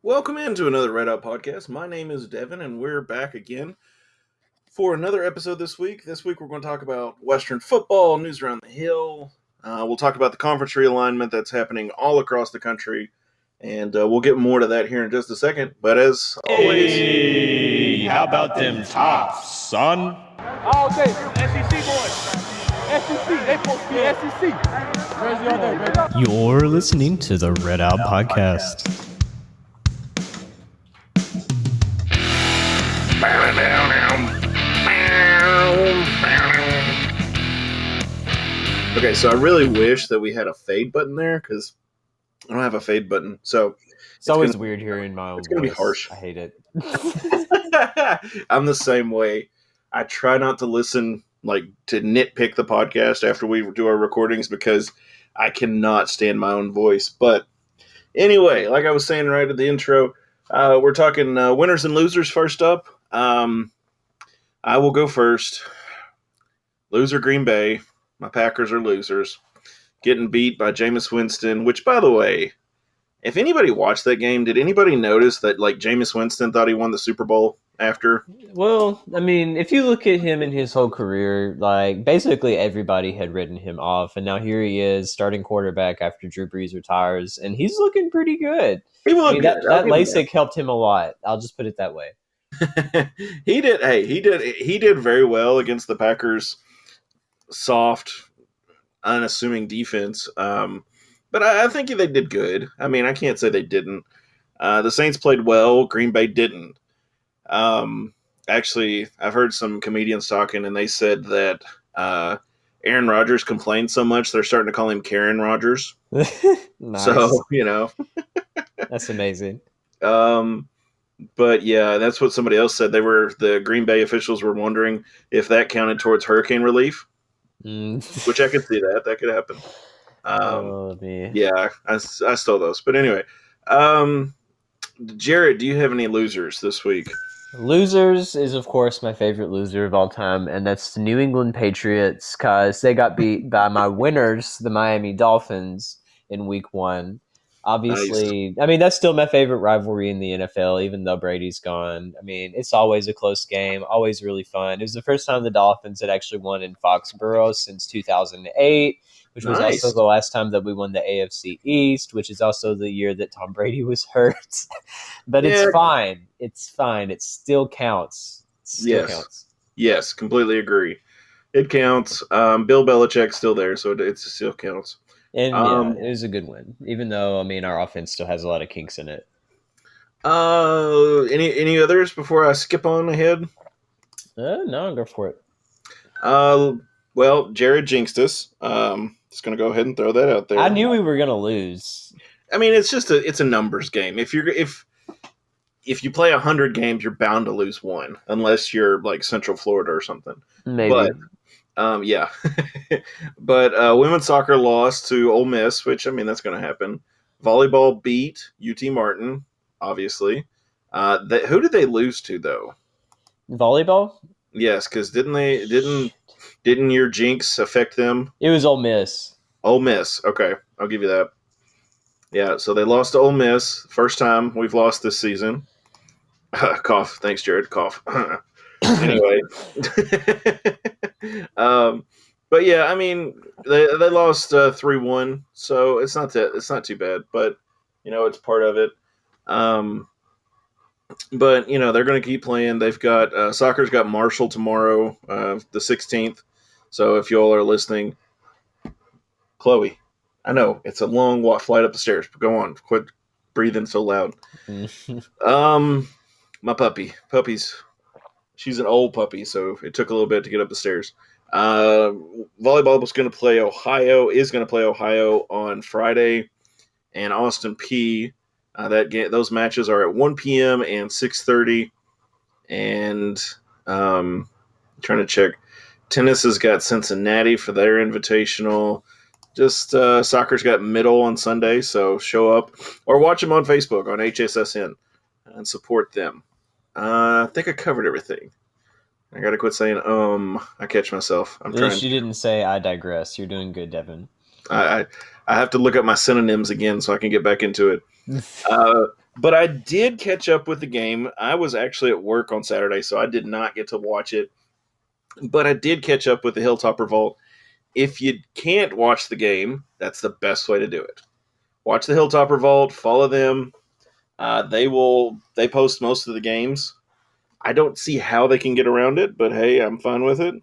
Welcome into another Red Out podcast. My name is Devin, and we're back again for another episode this week. This week, we're going to talk about Western football, news around the Hill. We'll talk about the conference realignment that's happening all across the country, and we'll get more to that here in just a second. But as always, hey, how about them tops, son? All day, SEC boys. SEC, they supposed to be SEC. Where's the other, baby? You're listening to the Red Out Podcast. Okay, so I really wish that we had a fade button there because I don't have a fade button. So it's always weird hearing my own voice. It's going to be harsh. I hate it. I'm the same way. I try not to listen, to nitpick the podcast after we do our recordings because I cannot stand my own voice. But anyway, like I was saying right at the intro, we're talking winners and losers first up. I will go first. Loser Green Bay. My Packers are losers. Getting beat by Jameis Winston, which, by the way, if anybody watched that game, did anybody notice that, Jameis Winston thought he won the Super Bowl after? Well, I mean, if you look at him in his whole career, basically everybody had written him off, and now here he is, starting quarterback after Drew Brees retires, and he's looking pretty good. He looked good. That LASIK helped him a lot. I'll just put it that way. He did. Hey, he did very well against the Packers' soft, unassuming defense. But I think they did good. I mean, I can't say they didn't. The Saints played well. Green Bay didn't. Actually, I've heard some comedians talking, and they said that Aaron Rodgers complained so much they're starting to call him Karen Rodgers. Nice. So, That's amazing. But yeah, that's what somebody else said. The Green Bay officials were wondering if that counted towards hurricane relief, which I could see that could happen. Yeah, I stole those. But anyway, Jared, do you have any losers this week? Losers is, of course, my favorite loser of all time, and that's the New England Patriots because they got beat by my winners, the Miami Dolphins, in Week 1. Obviously, nice. I mean, that's still my favorite rivalry in the NFL, even though Brady's gone. I mean, it's always a close game, always really fun. It was the first time the Dolphins had actually won in Foxborough since 2008, which was also the last time that we won the AFC East, which is also the year that Tom Brady was hurt. But it's fine. It's fine. It still counts. Counts. Yes, completely agree. It counts. Bill Belichick's still there, so it still counts. And it was a good win, even though, I mean, our offense still has a lot of kinks in it. Any others before I skip on ahead? No, go for it. Well, Jared jinxed us. Just going to go ahead and throw that out there. I knew we were going to lose. I mean, it's a numbers game. If you play 100 games, you're bound to lose one, unless you're like Central Florida or something. Maybe. But, yeah. But women's soccer lost to Ole Miss, which, I mean, that's going to happen. Volleyball beat UT Martin, obviously. Who did they lose to, though? Volleyball? Yes, because didn't your jinx affect them? It was Ole Miss. Ole Miss. Okay, I'll give you that. Yeah, so they lost to Ole Miss. First time we've lost this season. Cough. Thanks, Jared. Cough. Anyway. But yeah, I mean, they lost 3-1, so it's not too bad, but it's part of it. But they're going to keep playing. They've got soccer's got Marshall tomorrow, the 16th. So if you all are listening, Chloe, I know it's a long flight up the stairs, but go on, quit breathing so loud. My puppies. She's an old puppy, so it took a little bit to get up the stairs. Volleyball is going to play Ohio on Friday, and Austin P. Those matches are at 1 p.m. and 6:30. And I'm trying to check. Tennis has got Cincinnati for their invitational. Just soccer's got Middle on Sunday, so show up or watch them on Facebook on HSSN and support them. I think I covered everything. I got to quit saying, I catch myself. At least you didn't say I digress. You're doing good, Devin. I have to look up my synonyms again so I can get back into it. But I did catch up with the game. I was actually at work on Saturday, so I did not get to watch it. But I did catch up with the Hilltop Revolt. If you can't watch the game, that's the best way to do it. Watch the Hilltop Revolt, follow them. They post most of the games. I don't see how they can get around it, but hey, I'm fine with it. I'm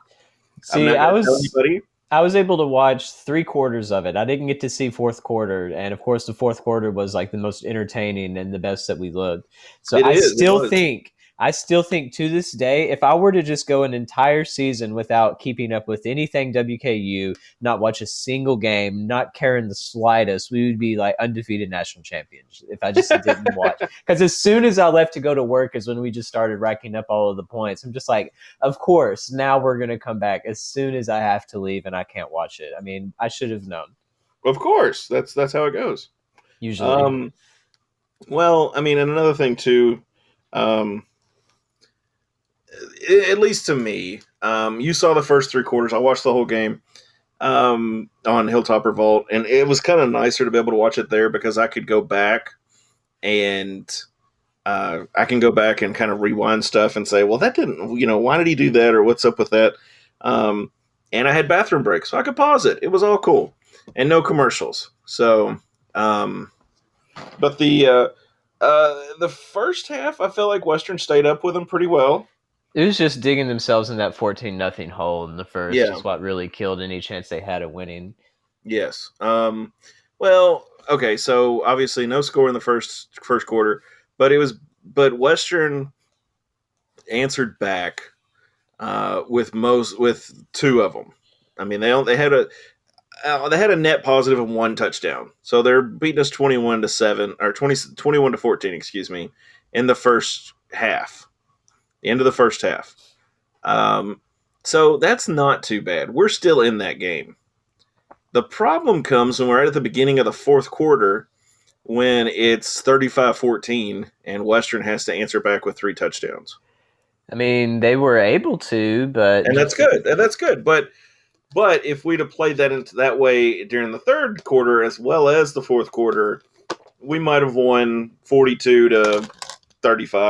See, not going to tell anybody. I was able to watch 3/4 of it. I didn't get to see fourth quarter, and of course, the fourth quarter was like the most entertaining and the best that we looked. So It I is. It still was. think, to this day, if I were to just go an entire season without keeping up with anything WKU, not watch a single game, not caring the slightest, we would be like undefeated national champions if I just didn't watch. Because as soon as I left to go to work is when we just started racking up all of the points. I'm just like, of course, now we're going to come back as soon as I have to leave and I can't watch it. I mean, I should have known. Of course, that's how it goes. Usually. Well, I mean, and another thing too, at least to me, you saw the first 3/4. I watched the whole game on Hilltop Revolt, and it was kind of nicer to be able to watch it there because I could go back and I can go back and kind of rewind stuff and say, well, that didn't, why did he do that or what's up with that? And I had bathroom breaks, so I could pause it. It was all cool and no commercials. So, but the first half, I felt like Western stayed up with them pretty well. It was just digging themselves in that 14-0 hole in the first Yeah. is what really killed any chance they had of winning. Yes. Well, okay. So obviously, no score in the first quarter, but Western answered back with two of them. I mean, they had a net positive of one touchdown, so they're beating us 21-7 or 21-14, excuse me, in the first half. The end of the first half. So that's not too bad. We're still in that game. The problem comes when we're right at the beginning of the fourth quarter when it's 35-14 and Western has to answer back with 3 touchdowns. I mean, they were able to, but And that's good. But if we'd have played that into that way during the third quarter as well as the fourth quarter, we might have won 42-35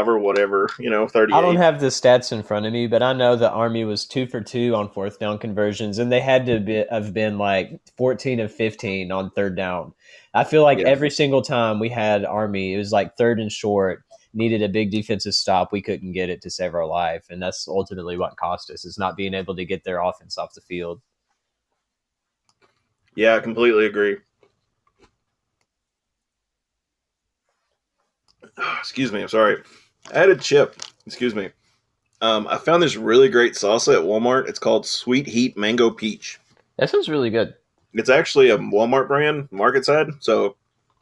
or whatever, 38. I don't have the stats in front of me, but I know the Army was 2 for 2 on fourth down conversions, and they had to have been like 14 of 15 on third down. I feel like every single time we had Army, it was like third and short, needed a big defensive stop. We couldn't get it to save our life, and that's ultimately what cost us, is not being able to get their offense off the field. Yeah, I completely agree. Excuse me, I'm sorry. I had a chip. Excuse me. I found this really great salsa at Walmart. It's called Sweet Heat Mango Peach. That sounds really good. It's actually a Walmart brand, market side, so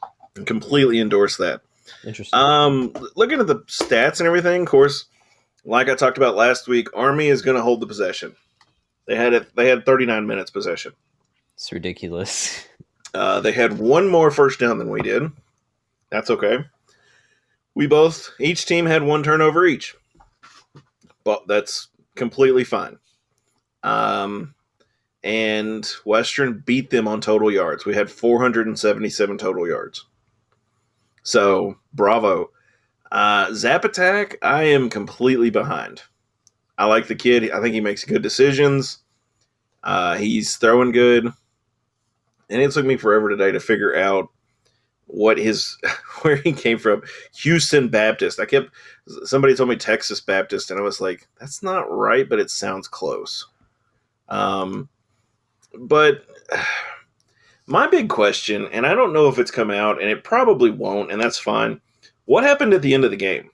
I completely endorse that. Interesting. Looking at the stats and everything, of course, like I talked about last week, Army is going to hold the possession. They had 39 minutes possession. It's ridiculous. They had one more first down than we did. That's okay. Each team had one turnover each. But that's completely fine. And Western beat them on total yards. We had 477 total yards. So, bravo. Zap Attack, I am completely behind. I like the kid. I think he makes good decisions. He's throwing good. And it took me forever today to figure out where he came from. Houston Baptist. Somebody told me Texas Baptist, and I was like, that's not right, but it sounds close. But my big question, and I don't know if it's come out, and it probably won't, and that's fine. What happened at the end of the game?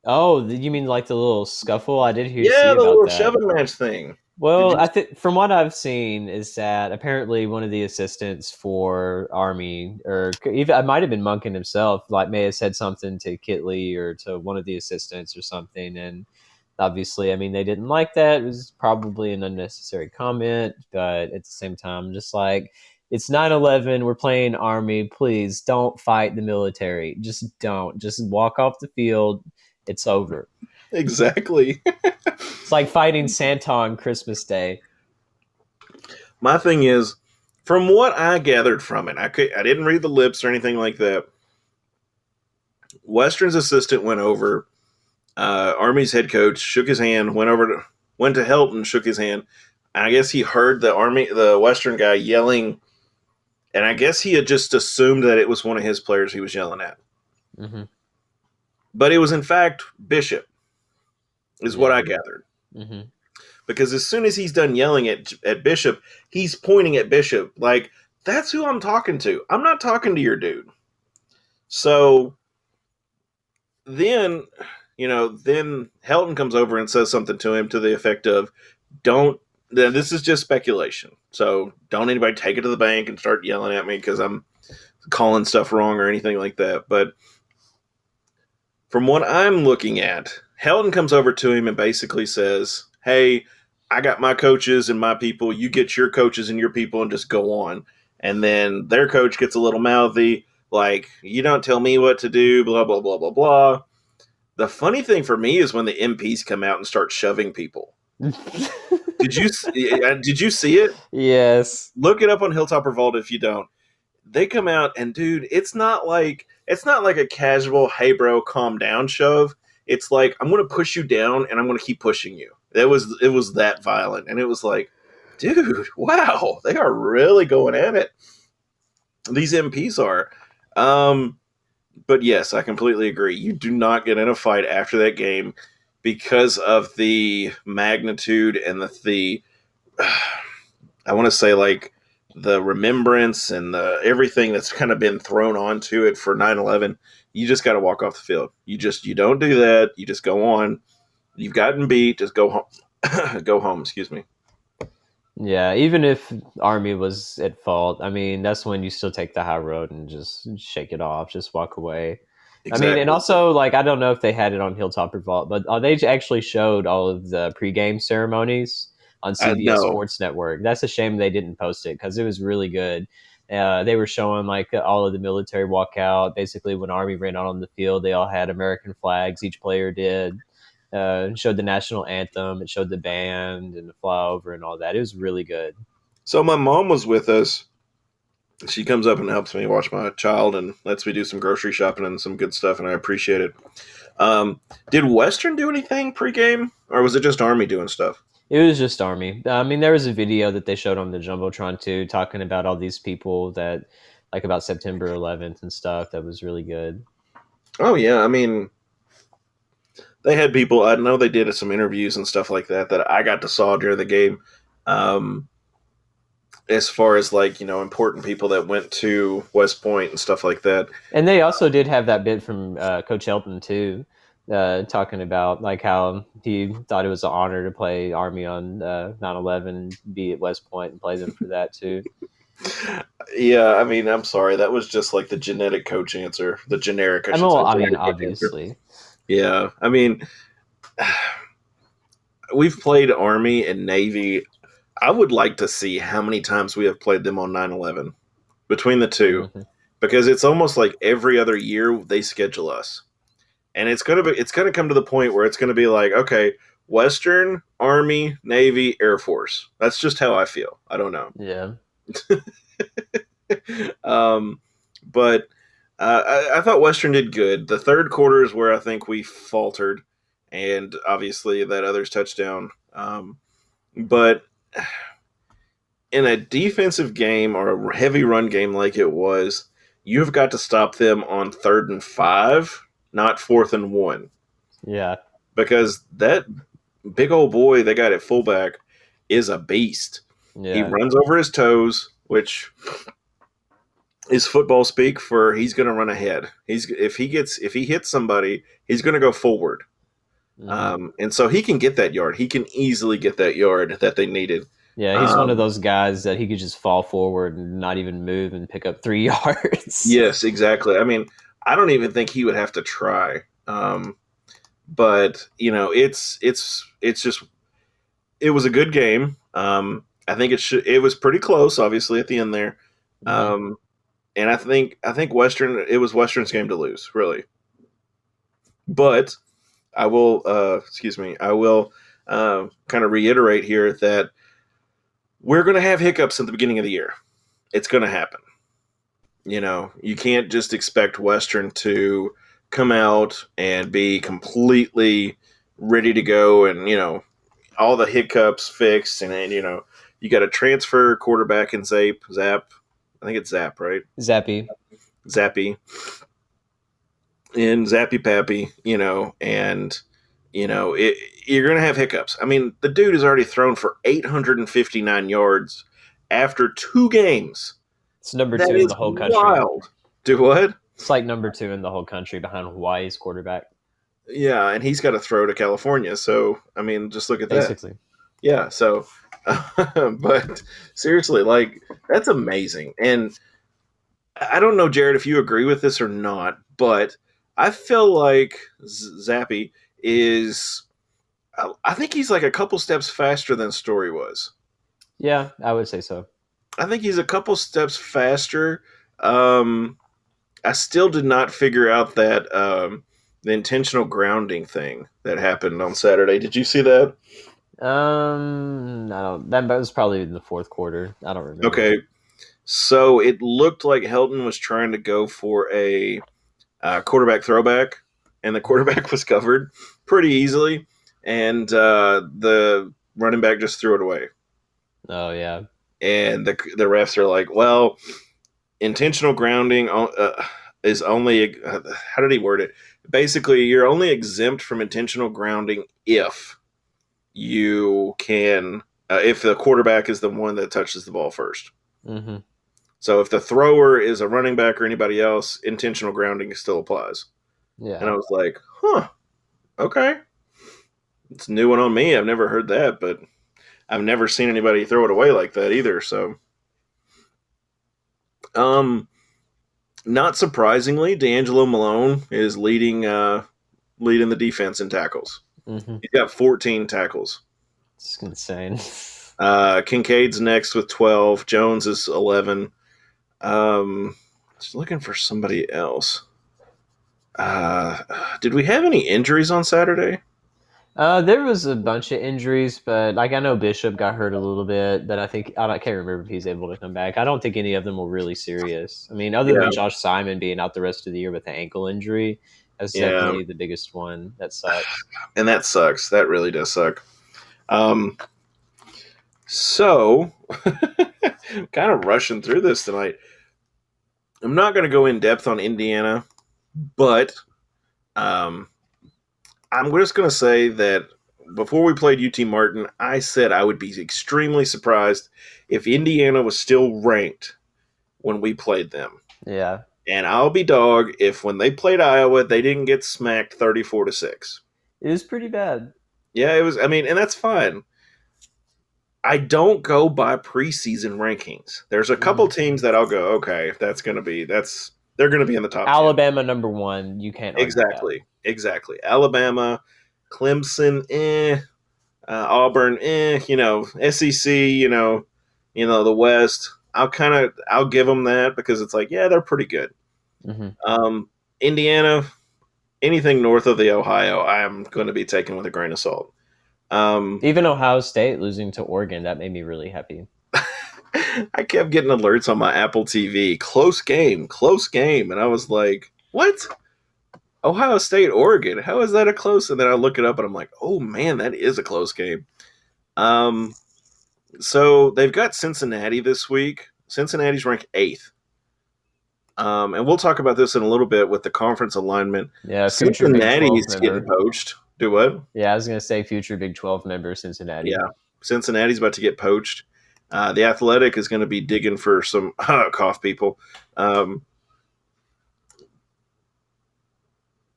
Oh, you mean like the little scuffle? I did hear. Yeah, the little that. shoving match thing. Well, I think from what I've seen is that apparently one of the assistants for Army, or even it might have been Munkin himself, like may have said something to Kitley or to one of the assistants or something, and obviously, I mean, they didn't like that. It was probably an unnecessary comment, but at the same time, just like, it's 9/11, we're playing Army, please don't fight the military. Just don't. Just walk off the field. It's over. Exactly. It's like fighting Santa on Christmas Day. My thing is, from what I gathered from it, I didn't read the lips or anything like that. Western's assistant went over. Army's head coach shook his hand, went to Helton, shook his hand. And I guess he heard the Western guy yelling, and I guess he had just assumed that it was one of his players he was yelling at. Mm-hmm. But it was in fact Bishop, is what I gathered. Mm-hmm. Because as soon as he's done yelling at Bishop, he's pointing at Bishop like, that's who I'm talking to. I'm not talking to your dude. So then, then Helton comes over and says something to him to the effect of, this is just speculation. So don't anybody take it to the bank and start yelling at me because I'm calling stuff wrong or anything like that. But from what I'm looking at, Helton comes over to him and basically says, hey, I got my coaches and my people. You get your coaches and your people and just go on. And then their coach gets a little mouthy, like, you don't tell me what to do, blah, blah, blah, blah, blah. The funny thing for me is when the MPs come out and start shoving people. Did you see it? Yes. Look it up on Hilltop Revolt if you don't. They come out and, dude, it's not like a casual, hey, bro, calm down shove. It's like, I'm going to push you down and I'm going to keep pushing you. It was that violent. And it was like, dude, wow, they are really going at it. These MPs are. But yes, I completely agree. You do not get in a fight after that game because of the magnitude and the I want to say like the remembrance and the everything that's kind of been thrown onto it for 9/11. You just got to walk off the field. You don't do that. You just go on. You've gotten beat. Just go home. Go home. Excuse me. Yeah, even if Army was at fault, I mean, that's when you still take the high road and just shake it off, just walk away. Exactly. I mean, and also, like, I don't know if they had it on Hilltop Revolt, but they actually showed all of the pregame ceremonies on CBS Sports Network. That's a shame they didn't post it because it was really good. They were showing, like, all of the military walkout. Basically, when Army ran out on the field, they all had American flags. Each player did. It showed the national anthem. It showed the band and the flyover and all that. It was really good. So my mom was with us. She comes up and helps me watch my child and lets me do some grocery shopping and some good stuff, and I appreciate it. Did Western do anything pregame, or was it just Army doing stuff? It was just Army. I mean, there was a video that they showed on the Jumbotron too, talking about all these people that, like, about September 11th and stuff. That was really good. Oh yeah, I mean, they had people. I know they did some interviews and stuff like that I got to saw during the game. As far as, like, important people that went to West Point and stuff like that. And they also did have that bit from Coach Helton too, talking about, like, how he thought it was an honor to play Army on 9/11, be at West Point and play them for that too. Yeah, I mean, I'm sorry, that was just like the genetic coach answer, the generic. I mean, obviously. Answer. Yeah, I mean, we've played Army and Navy. I would like to see how many times we have played them on 9/11 between the two, because it's almost like every other year they schedule us, and it's gonna come to the point where it's gonna be like, okay, Western, Army, Navy, Air Force. That's just how I feel. I don't know. Yeah. But I thought Western did good. The third quarter is where I think we faltered, and obviously that other's touchdown. But in a defensive game or a heavy run game like it was, you've got to stop them on 3rd and 5, not 4th and 1. Yeah. Because that big old boy they got at fullback is a beast. Yeah. He runs over his toes, which is football speak for he's going to run ahead. If he hits somebody, he's going to go forward. Mm-hmm. And so he can get that yard. He can easily get that yard that they needed. Yeah, he's one of those guys that he could just fall forward and not even move and pick up 3 yards. Yes, exactly. I mean, I don't even think he would have to try. But it's just, it was a good game. I think it was pretty close, obviously, at the end there. Mm-hmm. And I think it was Western's game to lose, really. But I will, kind of reiterate here that we're going to have hiccups at the beginning of the year. It's going to happen. You can't just expect Western to come out and be completely ready to go, and all the hiccups fixed, and then you got a transfer quarterback in Zap. I think it's Zap, right? Zappy. Zappy. And Zappy Pappy, and you're going to have hiccups. I mean, the dude has already thrown for 859 yards after 2 games. It's number That 2 is in the whole country. wild. Do what? It's like number 2 in the whole country behind Hawaii's quarterback. Yeah, and he's got to throw to California. So, I mean, just look at Basically. that. Yeah, so, but seriously, like, that's amazing. And I don't know, Jared, if you agree with this or not, but I feel like Zappy is, I think he's like a couple steps faster than Story was. Yeah, I would say so. I think he's a couple steps faster. I still did not figure out that the intentional grounding thing that happened on Saturday. Did you see that? That was probably in the fourth quarter. I don't remember. Okay, so it looked like Helton was trying to go for a quarterback throwback, and the quarterback was covered pretty easily, and the running back just threw it away. Oh yeah, and the refs are like, well, intentional grounding is only how did he word it? Basically, you're only exempt from intentional grounding if you can if the quarterback is the one that touches the ball first. Mm-hmm. So if the thrower is a running back or anybody else, intentional grounding still applies. Yeah. And I was like, huh, okay. It's a new one on me. I've never heard that, but I've never seen anybody throw it away like that either. So, not surprisingly, D'Angelo Malone is leading the defense in tackles. Mm-hmm. He's got 14 tackles. It's insane. Kincaid's next with 12. Jones is 11. Just looking for somebody else. Did we have any injuries on Saturday? There was a bunch of injuries, but like I know Bishop got hurt a little bit, but I can't remember if he's able to come back. I don't think any of them were really serious. I mean, other than Josh Simon being out the rest of the year with an ankle injury, that's definitely the biggest one. That sucks. And that sucks. That really does suck. So kind of rushing through this tonight. I'm not going to go in depth on Indiana, but I'm just going to say that before we played UT Martin, I said I would be extremely surprised if Indiana was still ranked when we played them. Yeah. And I'll be dog if when they played Iowa, they didn't get smacked 34-6. It was pretty bad. Yeah, it was. I mean, and that's fine. I don't go by preseason rankings. There's a couple teams that I'll go, okay, they're going to be in the top 10. Alabama number 1, you can't argue Exactly. Alabama, Clemson, Auburn, SEC, the West. I'll give them that because it's like, yeah, they're pretty good. Mm-hmm. Indiana, anything north of the Ohio, I am going to be taken with a grain of salt. Even Ohio State losing to Oregon, that made me really happy. I kept getting alerts on my Apple TV. Close game. And I was like, what? Ohio State, Oregon. How is that a close? And then I look it up and I'm like, oh man, that is a close game. So they've got Cincinnati this week. Cincinnati's ranked 8th. And we'll talk about this in a little bit with the conference alignment. Yeah, Cincinnati's getting poached. Do what? Yeah, I was going to say future Big 12 member Cincinnati. Yeah, Cincinnati's about to get poached. The Athletic is going to be digging for some cough people.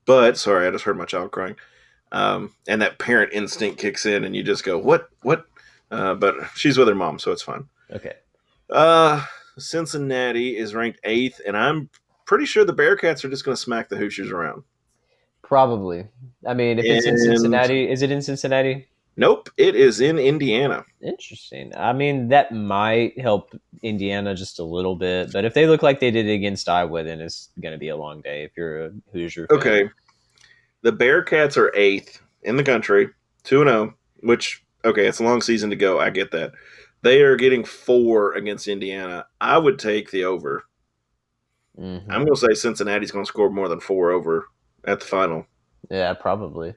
But, sorry, I just heard my child crying. And that parent instinct kicks in and you just go, what? But she's with her mom, so it's fine. Okay. Cincinnati is ranked 8th, and I'm pretty sure the Bearcats are just going to smack the Hoosiers around. Probably. I mean, if it's in Cincinnati, is it in Cincinnati? Nope, it is in Indiana. Interesting. I mean, that might help Indiana just a little bit, but if they look like they did against Iowa, then it's going to be a long day if you're a Hoosier fan. Okay. The Bearcats are 8th in the country, 2-0, which, okay, it's a long season to go. I get that. They are getting 4 against Indiana. I would take the over. Mm-hmm. I'm going to say Cincinnati's going to score more than 4 over at the final. Yeah, probably.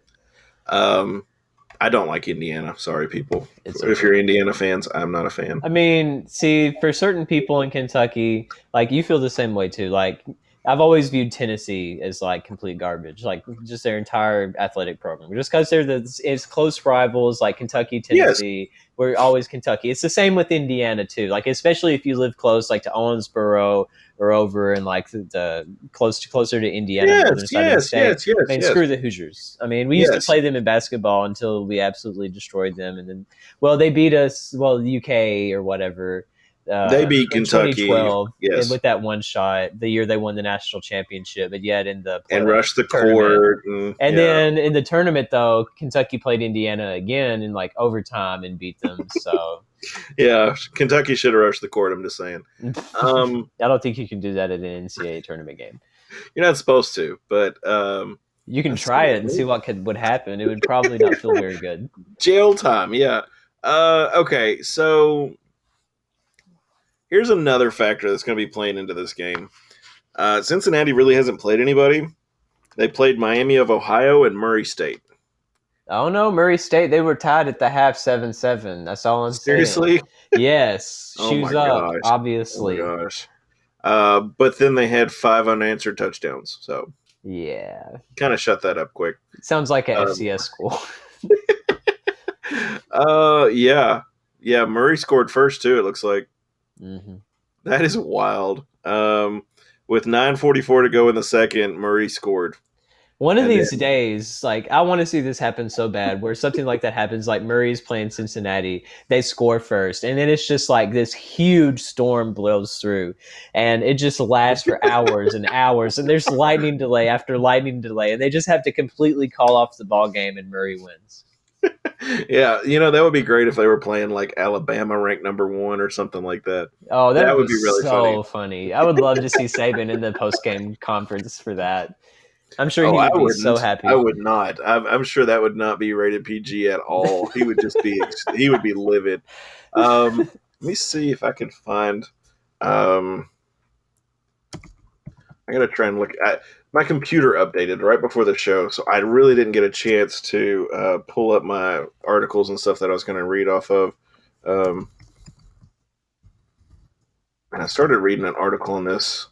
I don't like Indiana. Sorry, people. It's If okay. you're Indiana fans, I'm not a fan. I mean, see, for certain people in Kentucky, like you feel the same way too. Like I've always viewed Tennessee as like complete garbage, like just their entire athletic program. Just because they're it's close rivals, like Kentucky, Yes. Tennessee, we're always Kentucky. It's the same with Indiana too. Like especially if you live close, like to Owensboro or over in like the closer to Indiana, northern side of the state. I mean, screw the Hoosiers. I mean, we used to play them in basketball until we absolutely destroyed them, and then they beat us. Well, the UK or whatever. They beat In Kentucky. 2012, Yes. with that one shot, the year they won the national championship, but yet in the and rushed the tournament. court. And then in the tournament, though, Kentucky played Indiana again in like overtime and beat them. So yeah, Kentucky should have rushed the court. I'm just saying. I don't think you can do that at an NCAA tournament game. You're not supposed to, but you can try it and see what would happen. It would probably not feel very good. Jail time, yeah. Okay, so here's another factor that's going to be playing into this game. Cincinnati really hasn't played anybody. They played Miami of Ohio and Murray State. Oh no, Murray State, they were tied at the half 7-7. That's all I'm saying. Seriously? Yes. Oh Shoes my up, gosh. obviously. Oh my gosh. But then they had 5 unanswered touchdowns, so yeah. Kind of shut that up quick. It sounds like an FCS school. Yeah. Yeah, Murray scored first too, it looks like. Mm-hmm. That is wild. With 9:44 to go in the second, Murray scored. One of these days, like I want to see this happen so bad, where something like that happens, like Murray's playing Cincinnati, they score first, and then it's just like this huge storm blows through, and it just lasts for hours and hours, and there's lightning delay after lightning delay, and they just have to completely call off the ball game, and Murray wins. Yeah, that would be great if they were playing like Alabama ranked number 1 or something like that. Oh, that would be really funny. I would love to see Saban in the post-game conference for that. I'm sure he would be so happy. I would not. I'm sure that would not be rated PG at all. He would just be he would be livid. Let me see if I can find. I gotta try and look at my computer updated right before the show, so I really didn't get a chance to pull up my articles and stuff that I was going to read off of. And I started reading an article on this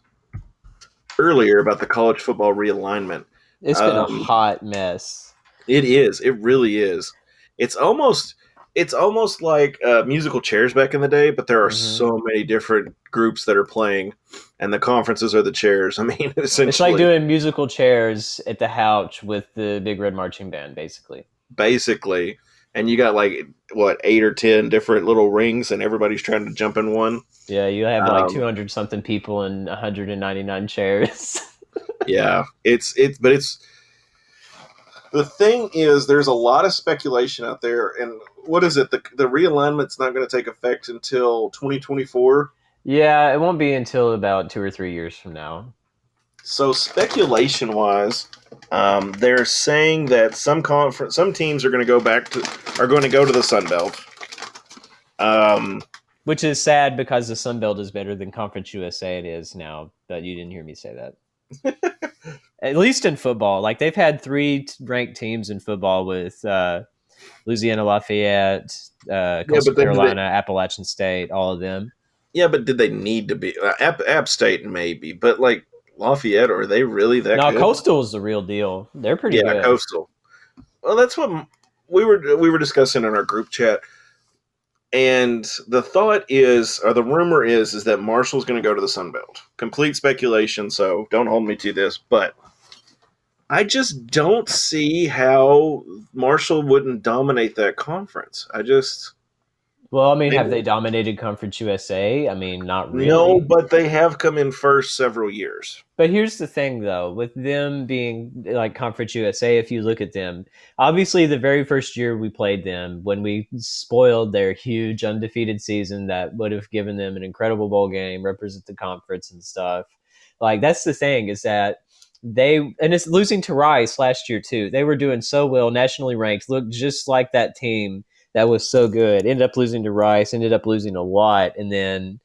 earlier about the college football realignment. It's been a hot mess. It is. It really is. It's almost like musical chairs back in the day, but there are so many different groups that are playing, and the conferences are the chairs. I mean, essentially, it's like doing musical chairs at the Houch with the Big Red Marching Band, basically. Basically, and you got like 8 or 10 different little rings, and everybody's trying to jump in one. Yeah, you have like 200 something people and 199 chairs. Yeah, but it's. The thing is, there's a lot of speculation out there, and what is it? The realignment's not going to take effect until 2024. Yeah, it won't be until about 2 or 3 years from now. So speculation-wise, they're saying that some teams are going to go to the Sun Belt. Which is sad because the Sun Belt is better than Conference USA it is now, but you didn't hear me say that. At least in football. Like, they've had 3 ranked teams in football with Louisiana Lafayette, Coastal Carolina, Appalachian State, all of them. Yeah, but did they need to be? App State maybe, but like Lafayette, are they really that good? No, Coastal is the real deal. They're pretty good. Yeah, Coastal. Well, that's what we were discussing in our group chat. And the thought is, or the rumor is that Marshall's going to go to the Sun Belt. Complete speculation, so don't hold me to this. But I just don't see how Marshall wouldn't dominate that conference. Well, I mean, have they dominated Conference USA? I mean, not really. No, but they have come in first several years. But here's the thing, though. With them being like Conference USA, if you look at them, obviously the very first year we played them, when we spoiled their huge undefeated season that would have given them an incredible bowl game, represent the conference and stuff. Like, that's the thing, is that and it's losing to Rice last year, too. They were doing so well, nationally ranked, looked just like that team that was so good. Ended up losing to Rice, ended up losing a lot, and then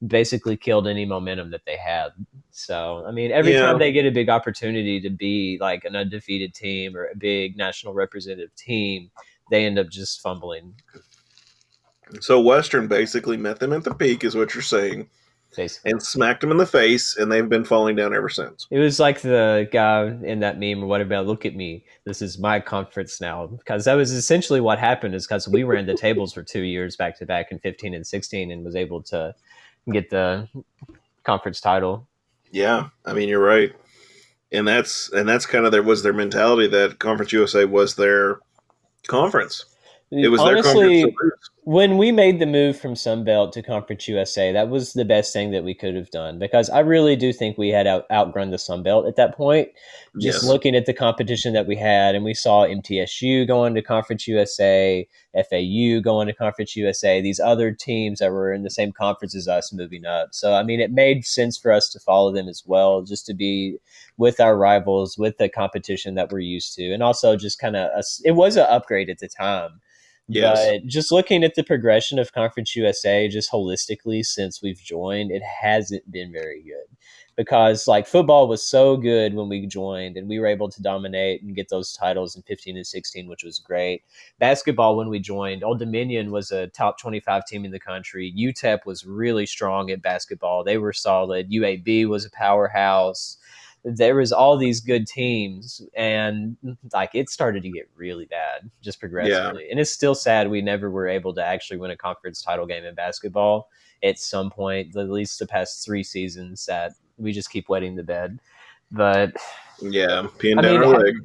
basically killed any momentum that they had. So, I mean, every time they get a big opportunity to be like an undefeated team or a big national representative team, they end up just fumbling. So Western basically met them at the peak, is what you're saying, Basically. and smacked them in the face, and they've been falling down ever since. It was like the guy in that meme or whatever, look at me, this is my conference now. Because that was essentially what happened, is because we ran the tables for 2 years back to back in 15 and 16 and was able to get the conference title. Yeah, I mean, you're right. And that's kind of their mentality that Conference USA was their conference. It was Honestly, their conference. when we made the move from Sunbelt to Conference USA, that was the best thing that we could have done, because I really do think we had outgrown the Sunbelt at that point. Just looking at the competition that we had, and we saw MTSU going to Conference USA, FAU going to Conference USA, these other teams that were in the same conference as us moving up. So, I mean, it made sense for us to follow them as well, just to be with our rivals, with the competition that we're used to. And also just kind of, it was an upgrade at the time. Yes. But just looking at the progression of Conference USA, just holistically since we've joined, it hasn't been very good. Because like football was so good when we joined, and we were able to dominate and get those titles in 15 and 16, which was great. Basketball, when we joined, Old Dominion was a top 25 team in the country. UTEP was really strong at basketball. They were solid. UAB was a powerhouse. There was all these good teams, and like it started to get really bad just progressively. And it's still sad we never were able to actually win a conference title game in basketball at some point, at least the past 3 seasons, that we just keep wetting the bed. But peeing down our leg.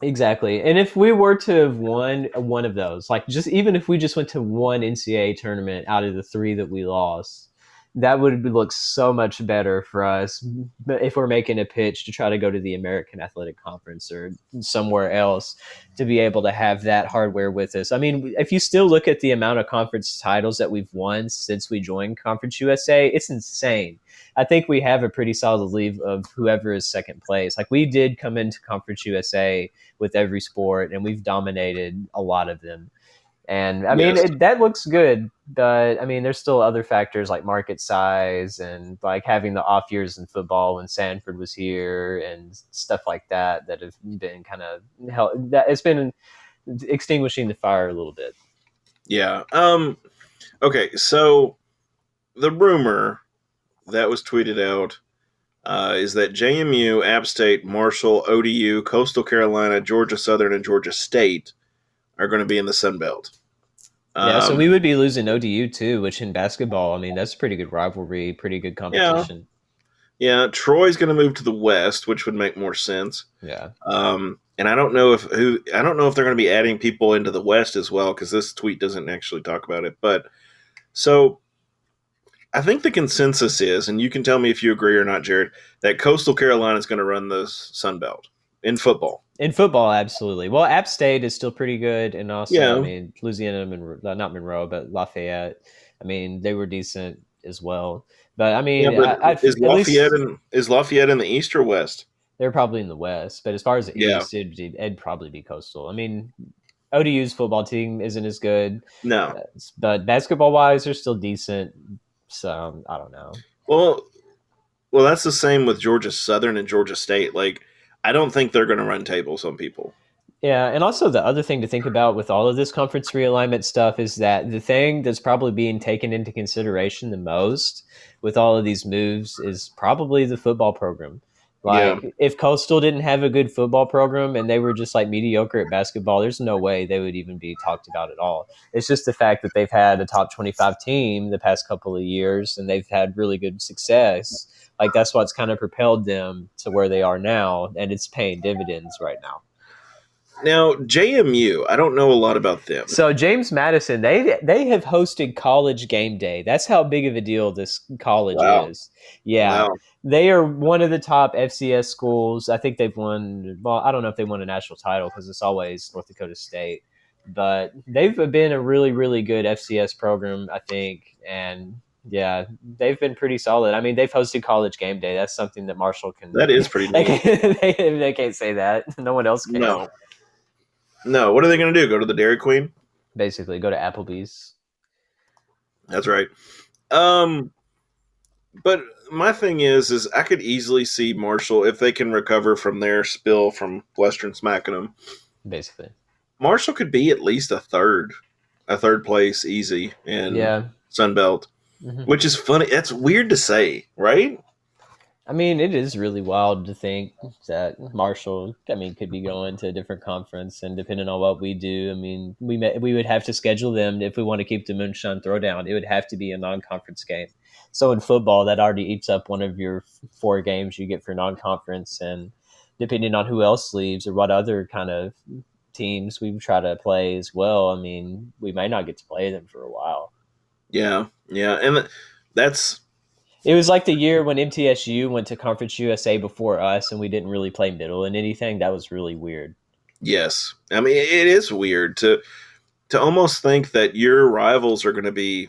Exactly. And if we were to have won one of those, like just even if we just went to one NCAA tournament out of the 3 that we lost, that would look so much better for us if we're making a pitch to try to go to the American Athletic Conference or somewhere else, to be able to have that hardware with us. I mean, if you still look at the amount of conference titles that we've won since we joined Conference USA, it's insane. I think we have a pretty solid lead of whoever is second place. Like, we did come into Conference USA with every sport, and we've dominated a lot of them. And I mean, that looks good, but I mean, there's still other factors like market size and like having the off years in football when Sanford was here and stuff like that have been kind of that it's been extinguishing the fire a little bit. Yeah. Okay. So the rumor that was tweeted out is that JMU, App State, Marshall, ODU, Coastal Carolina, Georgia Southern, and Georgia State are going to be in the Sun Belt. Yeah, so we would be losing ODU too, which in basketball, I mean, that's a pretty good rivalry, pretty good competition. Yeah, Troy's going to move to the West, which would make more sense. Yeah. And I don't know if they're going to be adding people into the West as well, because this tweet doesn't actually talk about it. But so I think the consensus is, and you can tell me if you agree or not, Jared, that Coastal Carolina is going to run the Sun Belt in football. In football, absolutely. Well, App State is still pretty good, and also, I mean, Louisiana, not Monroe, but Lafayette. I mean, they were decent as well. But I mean, is Lafayette in the East or West? They're probably in the West, but as far as the East, it'd probably be Coastal. I mean, ODU's football team isn't as good. No, but basketball-wise, they're still decent. So I don't know. Well, that's the same with Georgia Southern and Georgia State. Like, I don't think they're going to run tables on people. Yeah, and also the other thing to think about with all of this conference realignment stuff is that the thing that's probably being taken into consideration the most with all of these moves is probably the football program. Like, if Coastal didn't have a good football program and they were just like mediocre at basketball, there's no way they would even be talked about at all. It's just the fact that they've had a top 25 team the past couple of years and they've had really good success. Like, that's what's kind of propelled them to where they are now, and it's paying dividends right now. Now, JMU, I don't know a lot about them. So James Madison, they have hosted College Game Day. That's how big of a deal this college is. Yeah. Wow. They are one of the top FCS schools. I think they've won, well, I don't know if they won a national title because it's always North Dakota State. But they've been a really, really good FCS program, I think. And yeah, they've been pretty solid. I mean, they've hosted College Game Day. That's something that Marshall can. That is pretty neat. They can't say that. No one else can. No. What are they going to do? Go to the Dairy Queen? Basically, go to Applebee's. That's right. But my thing is I could easily see Marshall, if they can recover from their spill from Western smacking them, basically. Marshall could be at least a third place easy in Yeah. Sunbelt, Hmm. which is funny. That's weird to say, right? I mean, it is really wild to think that Marshall, could be going to a different conference, and depending on what we do, we would have to schedule them if we want to keep the Moonshine Throwdown. It would have to be a non-conference game. So in football, that already eats up one of your 4 games you get for non-conference, and depending on who else leaves or what other kind of teams we try to play as well, we might not get to play them for a while. Yeah, yeah, and that's It was like the year when MTSU went to Conference USA before us, and we didn't really play middle in anything. That was really weird. yes. I mean, it is weird to almost think that your rivals are going to be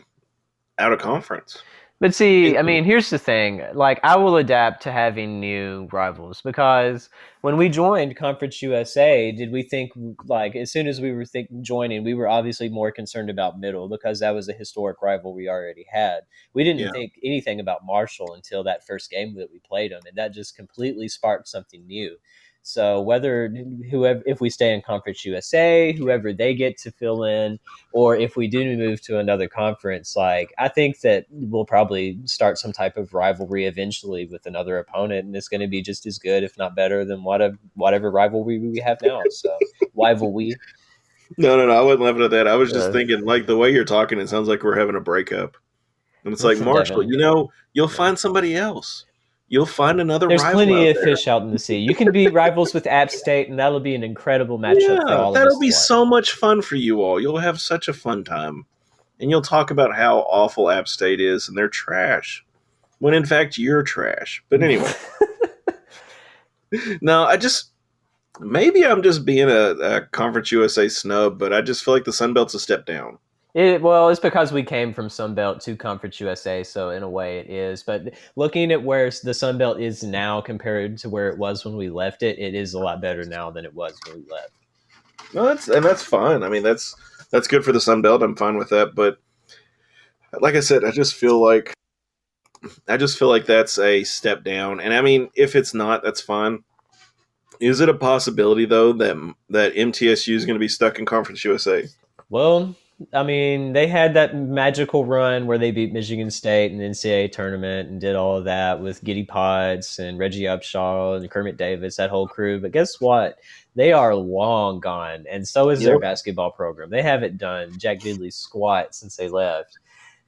out of conference. But see, here's the thing. Like, I will adapt to having new rivals because when we joined Conference USA, did we think, like, as soon as we were joining, we were obviously more concerned about middle because that was a historic rival we already had. We didn't Yeah, think anything about Marshall until that first game that we played them, and that just completely sparked something new. So if we stay in Conference USA, whoever they get to fill in, or if we do move to another conference, like, I think that we'll probably start some type of rivalry eventually with another opponent, and it's going to be just as good, if not better, than whatever rivalry we have now. So, rivalry. no, I wasn't laughing at that. I was just Uh, thinking, like the way you're talking, it sounds like we're having a breakup. And it's like, listen, Marshall, Devin. you'll Yeah. find somebody else. You'll find another There's rival plenty out of there. fish out in the sea. You can be rivals with App State, and that'll be an incredible matchup for Yeah, all of us that'll to be watch. so much fun for you all. You'll have such a fun time. And you'll talk about how awful App State is and they're trash. When in fact, you're trash. But anyway, no, maybe I'm just being a Conference USA snub, but I just feel like the Sun Belt's a step down. It's because we came from Sunbelt to Conference USA, so in a way it is. But looking at where the Sunbelt is now compared to where it was when we left it, it is a lot better now than it was when we left. No, that's fine. I mean, that's good for the Sun Belt. I'm fine with that. But like I said, I just feel like that's a step down. And I mean, if it's not, that's fine. Is it a possibility though that MTSU is going to be stuck in Conference USA? Well, they had that magical run where they beat Michigan State in the NCAA tournament and did all of that with Giddy Potts and Reggie Upshaw and Kermit Davis, that whole crew. But guess what? They are long gone, and so is their Yep. basketball program. They haven't done Jack Diddley squat since they left,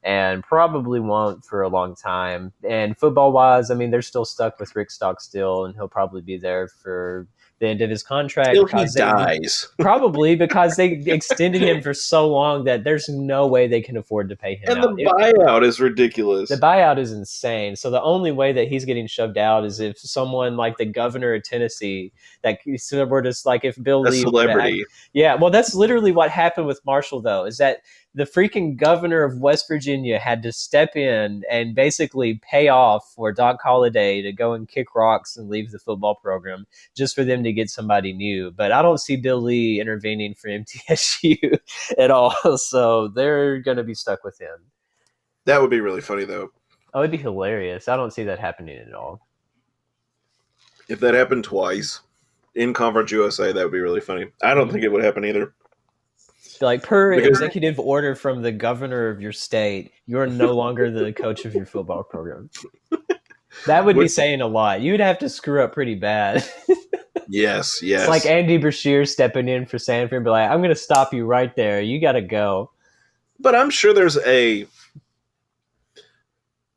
and probably won't for a long time. And football wise, they're still stuck with Rick Stockstill, and he'll probably be there for the end of his contract Till he because they dies. probably because they extended him for so long that there's no way they can afford to pay him And the out. buyout is ridiculous. The buyout is insane. So the only way that he's getting shoved out is if someone like the governor of Tennessee, that were just like if Bill A Lee were to celebrity. yeah, well, that's literally what happened with Marshall, though, is that the freaking governor of West Virginia had to step in and basically pay off for Doc Holliday to go and kick rocks and leave the football program just for them to get somebody new. But I don't see Bill Lee intervening for MTSU at all. So they're going to be stuck with him. That would be really funny though. Oh, it'd be hilarious. I don't see that happening at all. If that happened twice in Conference USA, that would be really funny. I don't think it would happen either. Like, per Because- executive order from the governor of your state, you're no longer the coach of your football program. That would be saying a lot. You'd have to screw up pretty bad. Yes. It's like Andy Brashear stepping in for Sanford and be like, I'm going to stop you right there. You got to go. But I'm sure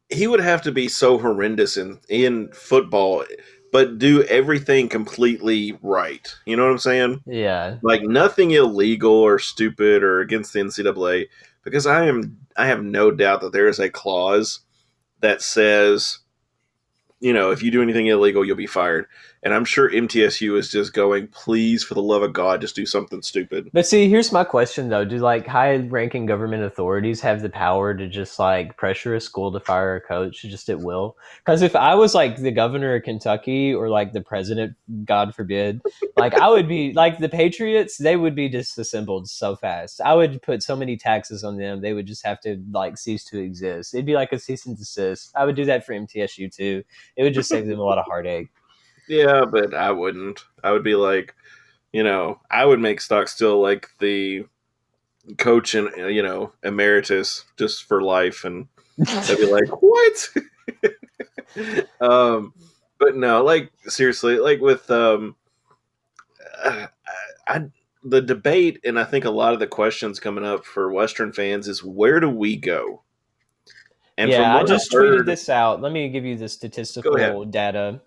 he would have to be so horrendous in football, but do everything completely right. You know what I'm saying? Yeah. Like nothing illegal or stupid or against the NCAA. Because I have no doubt that there is a clause that says, if you do anything illegal, you'll be fired. And I'm sure MTSU is just going, please, for the love of God, just do something stupid. But see, here's my question though: do like high-ranking government authorities have the power to just like pressure a school to fire a coach just at will? Because if I was like the governor of Kentucky or like the president, God forbid, like I would be like the Patriots, they would be disassembled so fast. I would put so many taxes on them; they would just have to like cease to exist. It'd be like a cease and desist. I would do that for MTSU too. It would just save them a lot of heartache. Yeah, but I wouldn't. I would be like, I would make Stockstill like the coach and emeritus just for life, and they'd be like, what? But no, like seriously, like with I the debate, and I think a lot of the questions coming up for Western fans is where do we go? And from Yeah, I what just I've heard, tweeted this out. Let me give you the go statistical ahead. data.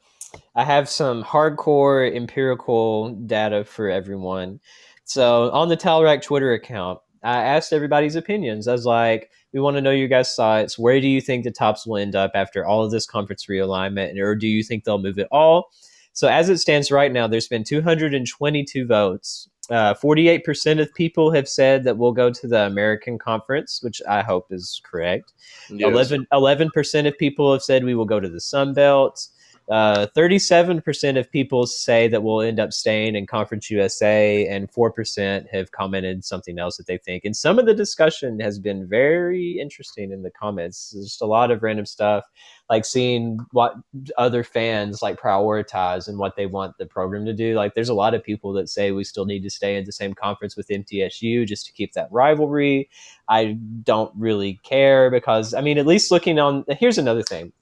I have some hardcore empirical data for everyone. So on the Talrac Twitter account, I asked everybody's opinions. I was like, we want to know your guys' thoughts. Where do you think the tops will end up after all of this conference realignment? Or do you think they'll move it all? So as it stands right now, there's been 222 votes. 48% of people have said that we'll go to the American Conference, which I hope is correct. Yes. 11% of people have said we will go to the Sun Belt. 37% of people say that we'll end up staying in Conference USA, and 4% have commented something else that they think. And some of the discussion has been very interesting in the comments. There's just a lot of random stuff, like seeing what other fans like prioritize and what they want the program to do. Like there's a lot of people that say we still need to stay in the same conference with MTSU just to keep that rivalry. I don't really care because, I mean, at least looking on, here's another thing.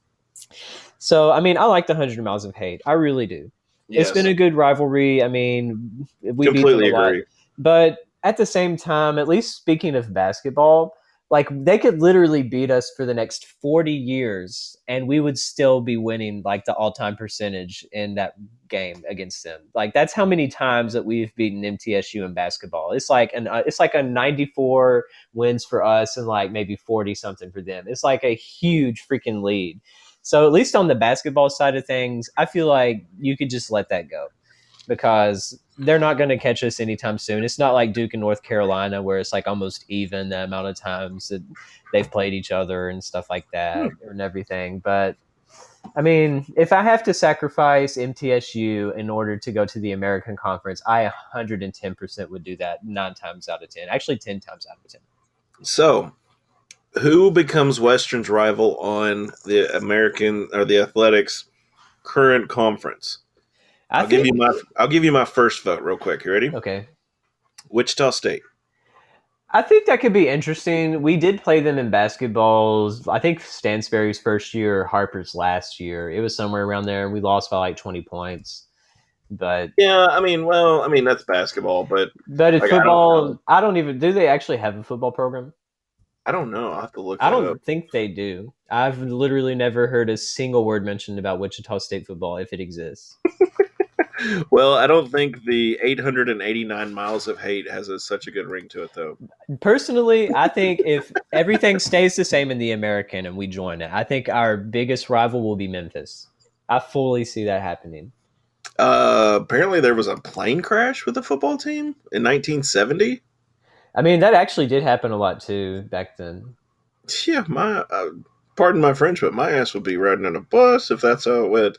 So, I mean, I like the 100 Miles of Hate. I really do. It's been Yes. a good rivalry. I mean, we beat them a Completely lot. agree. But at the same time, at least speaking of basketball, like they could literally beat us for the next 40 years and we would still be winning like the all-time percentage in that game against them. Like that's how many times that we've beaten MTSU in basketball. It's like a 94 wins for us and like maybe 40 something for them. It's like a huge freaking lead. So at least on the basketball side of things, I feel like you could just let that go because they're not going to catch us anytime soon. It's not like Duke and North Carolina where it's like almost even the amount of times that they've played each other and stuff like that and everything. But I mean, if I have to sacrifice MTSU in order to go to the American Conference, I 110% would do that 9 times out of 10. Actually, 10 times out of 10. So, who becomes Western's rival on the American or the Athletics current conference? I'll give you my first vote real quick. You ready? Okay. Wichita State. I think that could be interesting. We did play them in basketballs. I think Stansberry's first year, Harper's last year. It was somewhere around there. We lost by like 20 points. But Yeah, I mean that's basketball, but in like I don't know. football, I don't even do they actually have a football program? I don't know. I'll have to look I that up. don't think they do. I've literally never heard a single word mentioned about Wichita State football if it exists. Well, I don't think the 889 miles of hate has such a good ring to it, though. Personally, I think if everything stays the same in the American and we join it, I think our biggest rival will be Memphis. I fully see that happening. Apparently, there was a plane crash with the football team in 1970. I mean, that actually did happen a lot too back then. Yeah, pardon my French, but my ass would be riding on a bus if that's how it went.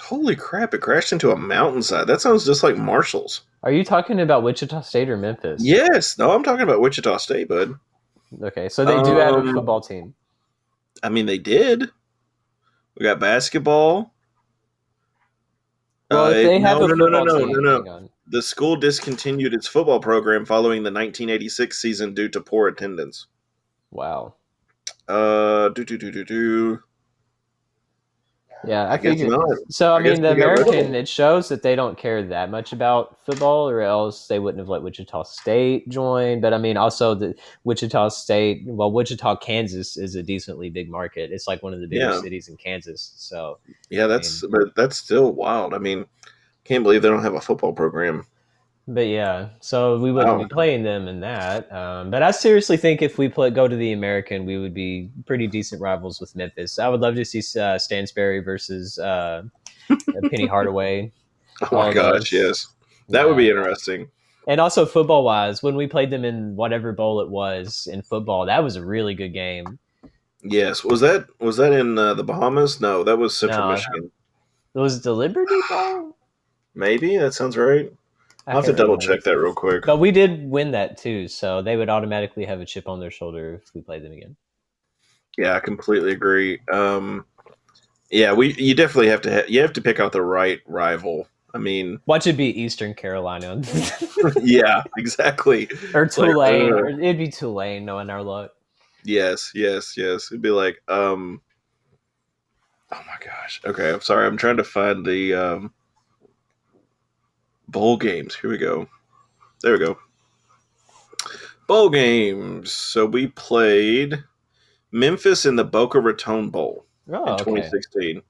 Holy crap! It crashed into a mountainside. That sounds just like Marshall's. Are you talking about Wichita State or Memphis? Yes, no, I'm talking about Wichita State, bud. Okay, so they do have a football team. I mean, they did. We got basketball. Well, if they have a football team, no. hang on. The school discontinued its football program following the 1986 season due to poor attendance. Wow. Yeah, I figured. So, I mean, the American, it shows that they don't care that much about football, or else they wouldn't have let Wichita State join. But I mean, also the Wichita State, Wichita, Kansas is a decently big market. It's like one of the biggest cities in Kansas. So, yeah, but that's still wild. I mean, can't believe they don't have a football program. But yeah, so we wouldn't be playing them in that. But I seriously think if we go to the American, we would be pretty decent rivals with Memphis. I would love to see Stansberry versus Penny Hardaway. Oh All my of gosh, those. yes. That would Yeah. be interesting. And also football wise, when we played them in whatever bowl it was in football, that was a really good game. Yes. Was that in the Bahamas? No, that was Central No, Michigan. was it the Liberty Bowl? Maybe that sounds right. I I'll have to can't double remember. check that real quick. But we did win that too, so they would automatically have a chip on their shoulder if we played them again. Yeah, I completely agree. Yeah, you definitely have to you have to pick out the right rival. I mean, watch it be Eastern Carolina. Yeah, exactly. Or Tulane. Or it'd be Tulane, knowing our luck. Yes. It'd be like, oh my gosh. Okay, I'm sorry. I'm trying to find the bowl games. Here we go. There we go. Bowl games. So we played Memphis in the Boca Raton Bowl in 2016.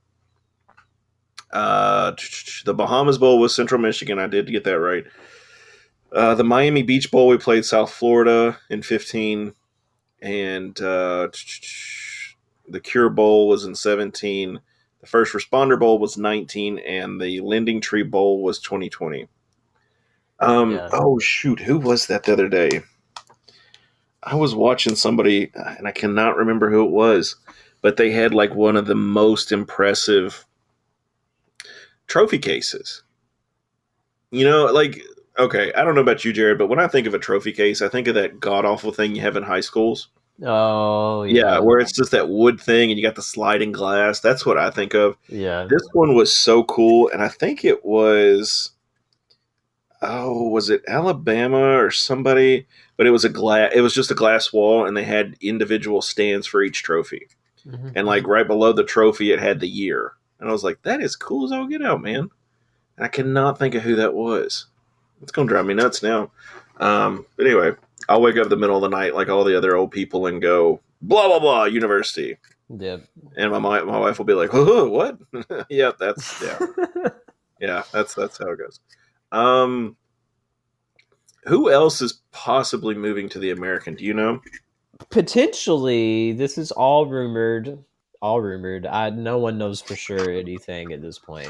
The Bahamas Bowl was Central Michigan. I did get that right. The Miami Beach Bowl, we played South Florida in 15. And the Cure Bowl was in 17. The First Responder Bowl was 19. And the Lending Tree Bowl was 2020. Oh, shoot. Who was that the other day? I was watching somebody, and I cannot remember who it was, but they had like one of the most impressive trophy cases. You know, like, okay, I don't know about you, Jared, but when I think of a trophy case, I think of that god-awful thing you have in high schools. Oh, yeah. Where it's just that wood thing and you got the sliding glass. That's what I think of. Yeah. This one was so cool, and I think it was, was it Alabama or somebody? But it was it was just a glass wall, and they had individual stands for each trophy. Mm-hmm. And like right below the trophy, it had the year. And I was like, that is cool as all get out, man. And I cannot think of who that was. It's going to drive me nuts now. But anyway, I'll wake up in the middle of the night like all the other old people and go, blah, blah, blah, university. Yep. And my wife will be like, oh, what? Yeah, that's how it goes. Who else is possibly moving to the American? Do you know? Potentially. This is all rumored. No one knows for sure anything at this point.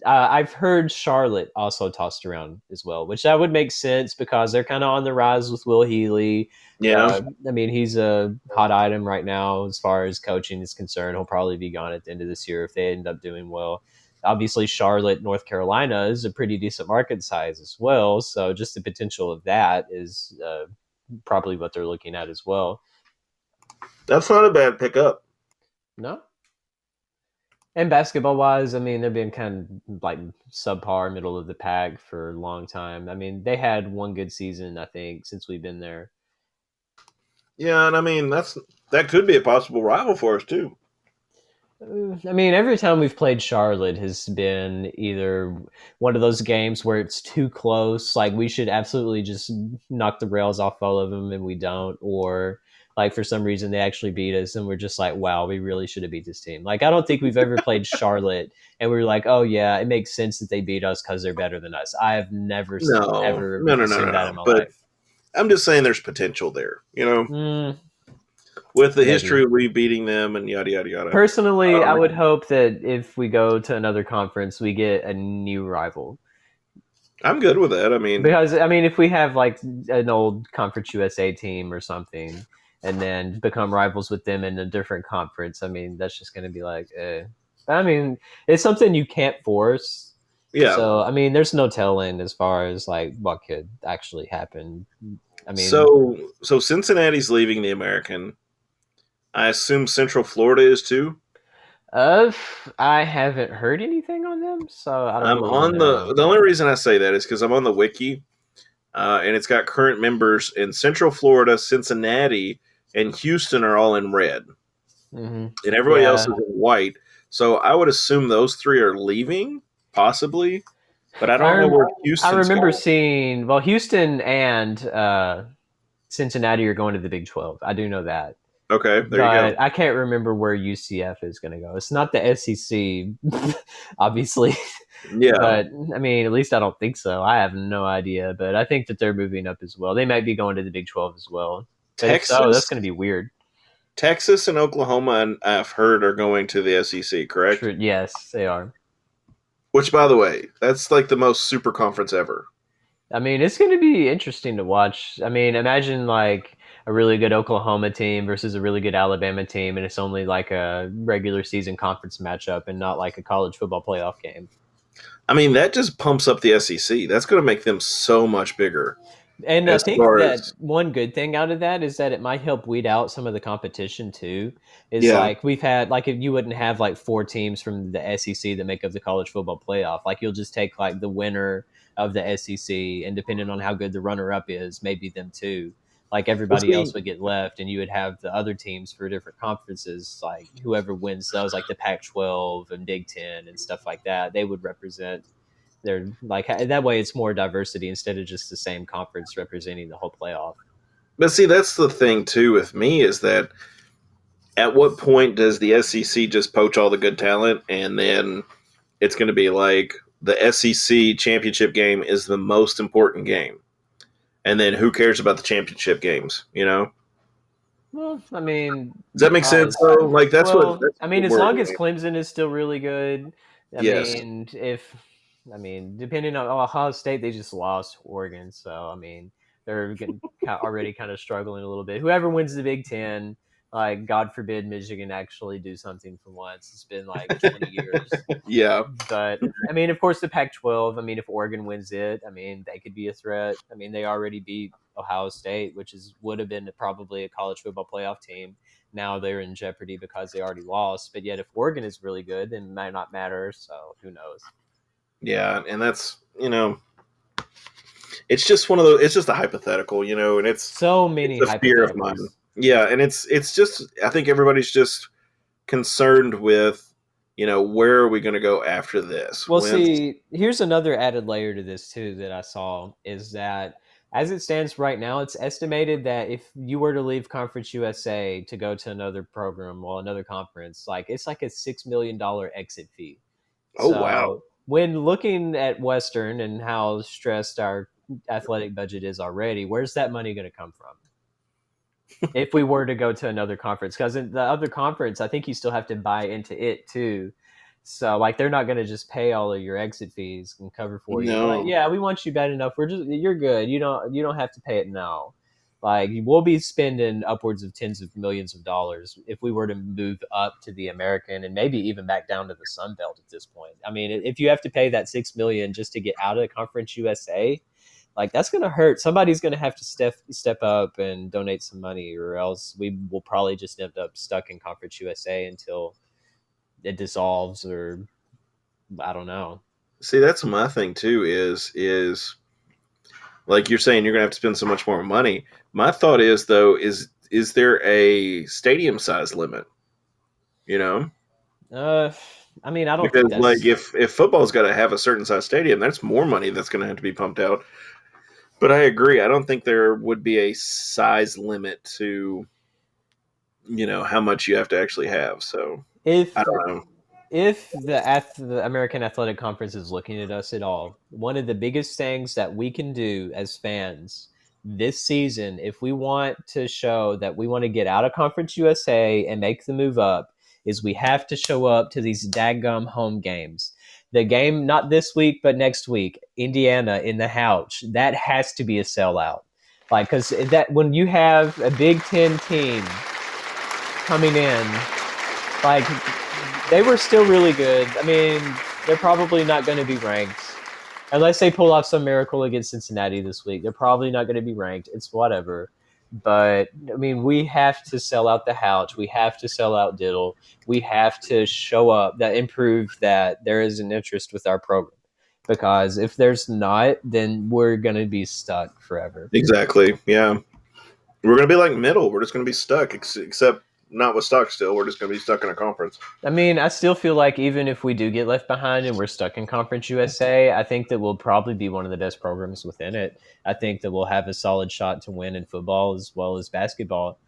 I've heard Charlotte also tossed around as well, which that would make sense because they're kind of on the rise with Will Healy. Yeah. I mean, he's a hot item right now as far as coaching is concerned. He'll probably be gone at the end of this year if they end up doing well. Obviously, Charlotte, North Carolina is a pretty decent market size as well. So just the potential of that is probably what they're looking at as well. That's not a bad pickup. No. And basketball-wise, I mean, they've been kind of like subpar, middle of the pack for a long time. I mean, they had one good season, I think, since we've been there. Yeah, and I mean, that could be a possible rival for us, too. I mean, every time we've played Charlotte has been either one of those games where it's too close, like we should absolutely just knock the rails off all of them, and we don't, or like for some reason they actually beat us and we're just like, wow, we really should have beat this team. Like, I don't think we've ever played Charlotte and we were like, oh yeah, it makes sense that they beat us because they're better than us. I have never seen that in my life. I'm just saying there's potential there, you know? With the history of we beating them and yada, yada, yada. Personally, I would hope that if we go to another conference, we get a new rival. I'm good with that. I mean, because, I mean, if we have like an old Conference USA team or something and then become rivals with them in a different conference, I mean, that's just going to be like, I mean, it's something you can't force. Yeah. So, I mean, there's no telling as far as like what could actually happen. I mean, so Cincinnati's leaving the American. I assume Central Florida is too. I haven't heard anything on them, so I don't. I'm really on know. The only reason I say that is because I'm on the wiki, and it's got current members in Central Florida, Cincinnati, and Houston are all in red, and everybody else is in white. So I would assume those three are leaving, possibly, but I don't know where Houston. I remember seeing Houston and Cincinnati are going to the Big 12. I do know that. Okay, there you go. I can't remember where UCF is going to go. It's not the SEC, obviously. Yeah. But I mean, at least I don't think so. I have no idea, but I think that they're moving up as well. They might be going to the Big 12 as well. But if so, that's going to be weird. Texas and Oklahoma, and I've heard, are going to the SEC, correct? True. Yes, they are. Which, by the way, that's like the most super conference ever. I mean, it's going to be interesting to watch. I mean, imagine like a really good Oklahoma team versus a really good Alabama team, and it's only like a regular season conference matchup and not like a college football playoff game. I mean, that just pumps up the SEC. That's going to make them so much bigger. And I think that one good thing out of that is that it might help weed out some of the competition too. Is like we've had like if you wouldn't have like 4 teams from the SEC that make up the college football playoff, like you'll just take like the winner of the SEC, and depending on how good the runner up is, maybe them too. Like everybody else would get left, and you would have the other teams for different conferences, like whoever wins those, like the Pac-12 and Big Ten and stuff like that, they would represent. They're like that way it's more diversity instead of just the same conference representing the whole playoff. But see, that's the thing too with me is that at what point does the SEC just poach all the good talent, and then it's going to be like the SEC championship game is the most important game, and then who cares about the championship games, you know? Well, I mean, does that make sense? So, like that's what I mean. As long as Clemson is still really good, yes. I mean, depending on Ohio State, they just lost Oregon, so I mean, they're already kind of struggling a little bit. Whoever wins the Big Ten, like God forbid Michigan actually do something for once. It's been like 20 years. Yeah. But I mean, of course, the Pac-12. I mean, if Oregon wins it, I mean, they could be a threat. I mean, they already beat Ohio State, which would have been probably a college football playoff team. Now they're in jeopardy because they already lost. But yet, if Oregon is really good, then it might not matter. So who knows? Yeah, and that's it's just one of those. It's just a hypothetical, and it's so many it's a fear of mine. Yeah, and it's just I think everybody's just concerned with where are we going to go after this? Well, see, here's another added layer to this too that I saw is that as it stands right now, it's estimated that if you were to leave Conference USA to go to another program or another conference, like it's like a $6 million exit fee. Oh, wow. When looking at Western and how stressed our athletic budget is already, where's that money going to come from? If we were to go to another conference, because in the other conference, I think you still have to buy into it too. So like they're not going to just pay all of your exit fees and cover for you. No. Like, yeah, we want you bad enough. You're good. You don't have to pay it now. Like we'll be spending upwards of tens of millions of dollars if we were to move up to the American and maybe even back down to the Sun Belt at this point. I mean, if you have to pay that $6 million just to get out of the Conference USA, like that's going to hurt. Somebody's going to have to step up and donate some money, or else we will probably just end up stuck in Conference USA until it dissolves, or I don't know. See, that's my thing too. Is like you're saying, you're going to have to spend so much more money. My thought is though, is there a stadium size limit? I mean, I don't because think that's... like if football's got to have a certain size stadium, that's more money that's going to have to be pumped out. But I agree. I don't think there would be a size limit to, how much you have to actually have. So I don't know. If the American Athletic Conference is looking at us at all, one of the biggest things that we can do as fans this season, if we want to show that we want to get out of Conference USA and make the move up, is we have to show up to these daggum home games. The game, not this week, but next week, Indiana in the Houch, that has to be a sellout. Like, because that when you have a Big Ten team coming in, like, they were still really good. I mean, they're probably not going to be ranked. Unless they pull off some miracle against Cincinnati this week, they're probably not going to be ranked. It's whatever. But, I mean, we have to sell out the Houch. We have to sell out Diddle. We have to show up, and prove that there is an interest with our program. Because if there's not, then we're going to be stuck forever. Exactly, yeah. We're going to be like middle. We're just going to be stuck, except not with stock still. We're just going to be stuck in a conference. I mean, I still feel like even if we do get left behind and we're stuck in Conference USA, I think that we'll probably be one of the best programs within it. I think that we'll have a solid shot to win in football as well as basketball.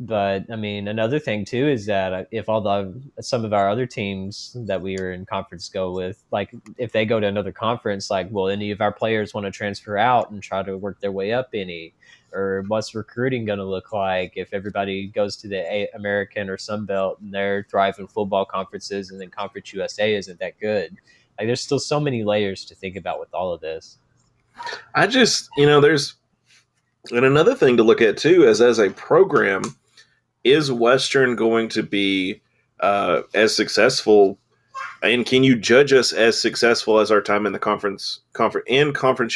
But I mean, another thing too is that if some of our other teams that we are in conference go with, like if they go to another conference, like will any of our players want to transfer out and try to work their way up any? Or what's recruiting going to look like if everybody goes to the American or Sun Belt and they're thriving football conferences, and then Conference USA isn't that good? Like, there's still so many layers to think about with all of this. I just, there's and another thing to look at too is as a program, is Western going to be as successful? And can you judge us as successful as our time in the conference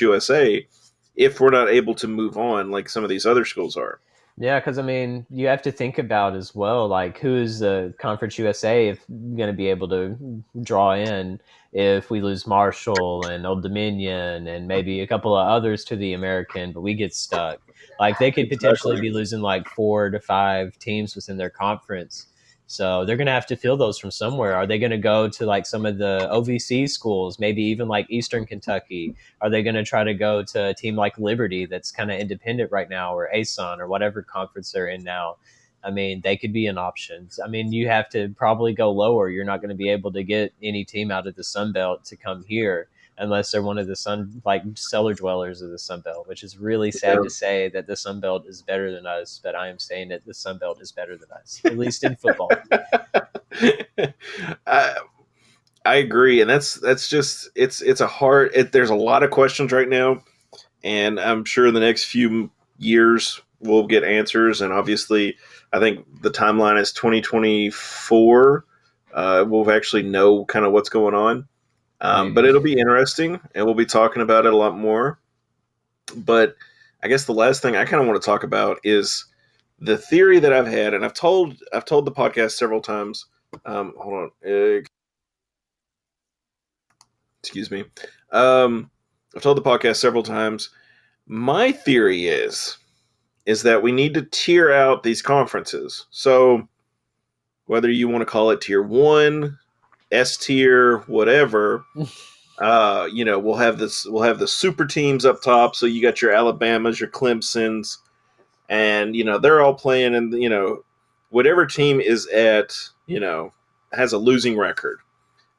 USA if we're not able to move on like some of these other schools are? Yeah, because I mean, you have to think about as well, like who is the Conference USA if going to be able to draw in if we lose Marshall and Old Dominion and maybe a couple of others to the American, but we get stuck. Like they could potentially Exactly. be losing like 4 to 5 teams within their conference. So they're going to have to fill those from somewhere. Are they going to go to like some of the OVC schools, maybe even like Eastern Kentucky? Are they going to try to go to a team like Liberty that's kind of independent right now, or ASUN, or whatever conference they're in now? I mean, they could be an option. I mean, you have to probably go lower. You're not going to be able to get any team out of the Sun Belt to come here unless they're one of the like cellar dwellers of the Sun Belt, which is really sad Yeah. to say that the Sun Belt is better than us, but I am saying that the Sun Belt is better than us, at least in football. I, I agree, and that's just it's a hard. There's a lot of questions right now, and I'm sure in the next few years we'll get answers. And obviously, I think the timeline is 2024. We'll actually know kind of what's going on, but Maybe. it'll be interesting, and we'll be talking about it a lot more. But I guess the last thing I kind of want to talk about is the theory that I've had, and I've told the podcast several times. Hold on. Excuse me. I've told the podcast several times. My theory is that we need to tier out these conferences. So whether you want to call it tier 1, S tier, whatever, we'll have the super teams up top. So you got your Alabamas, your Clemsons, and they're all playing, and whatever team is has a losing record,